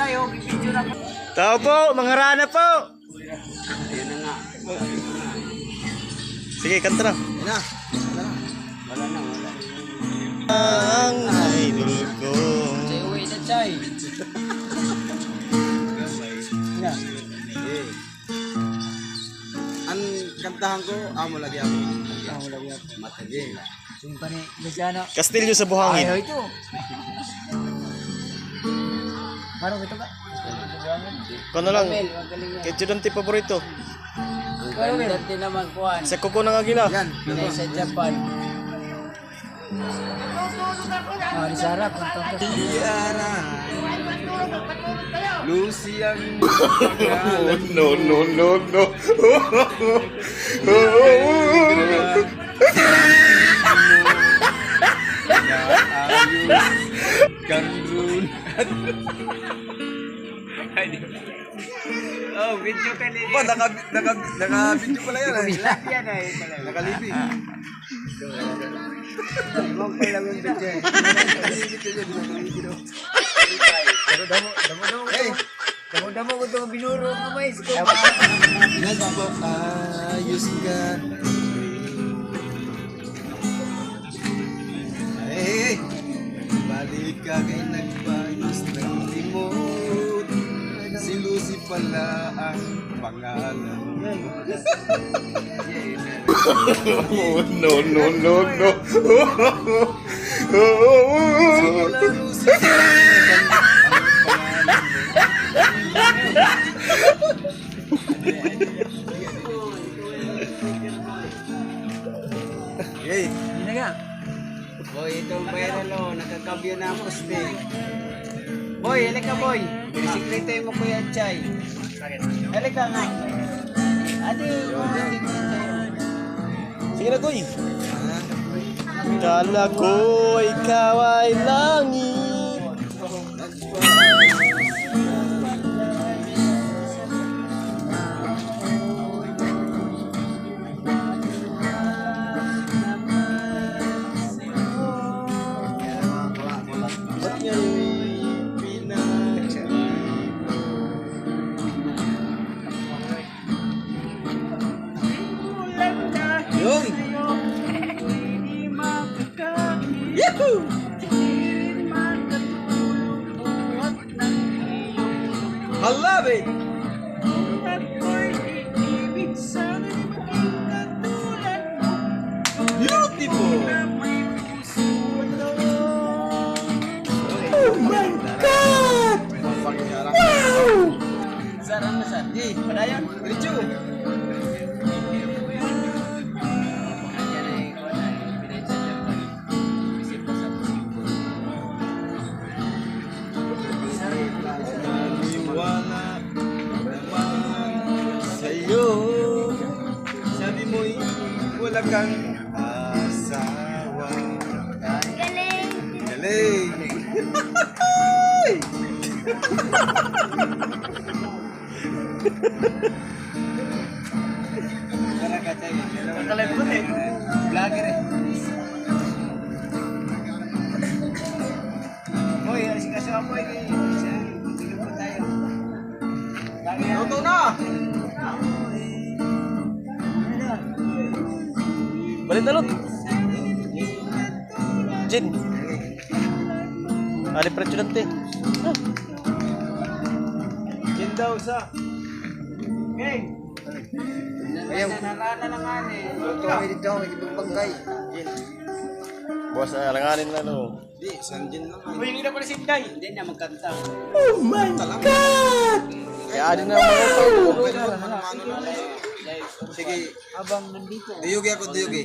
sa'yo, video na po. Tao po, mangharana po. Ayun na nga. Sige, kanta na. Ayun na. Wala na. Ang idol ko. Chay, uwi na chay. Yan. Ang kantahan ko, amo lagi ako. Amo lagi ako. Matagil. Yung pa ni Luciano. Kastilyo sa buhangin. Ayaw ito. Parang ito ba? Kano lang, Magaling yan. ketchudante paborito. Ang ganda naman kuhan. Sa kuko ng agila. Yan. Pinay sa Japan. Ni Sarap. Tiara. Lucy ang pangalan. No. Karun. Oh, video ka nila. Ba, naka-video pala yan. Lahat yan ay pala. Nakalibi. Huwag pa lang yung video eh. Pero damo. Hey! Damo ko itong binuro ko mais ko. Nagpapayos ka. Hey! Balik ka kay nagpayos ng limot. Si Lucy pala ang pangalan. No. Wala Lucy pala ang pangalan. Hey! Hindi na nga. Boy, itong bayaralo, nagkakabyo na ang poste. Boy, halika boy. Sikrito mo kuya Chay. Halika nga. Ate, Sige na, Goy. Kala ko ikaw ay langit. Ba't nga'y Yung! Yahoo! Halabi! Beautiful! Oh my God! Wow! sarang na saan. Eh, padayon. Richu! Naniwala naman sa'yo. Sabi mo'y wala kang asawa. Galing! Nakalipot eh. Vlogger eh. Boy, alis kasi ako eh. Tingin po tayo. Luto na! Balik na, Lot. Jin. Ali ketchudante. Gin daw sa. Okay. Ayaw. Narana na nga eh. Luto kami dito, may pagkay. Gin. Buwas alanganin na, no. Di, isang gin lang. Uy, hindi na pala si Day. Hindi na magkanta. Oh my God! Kaya adin na mga ito. Pwede mo, manumano na. Sige, Habang nandito. diyugi ako, diyugi.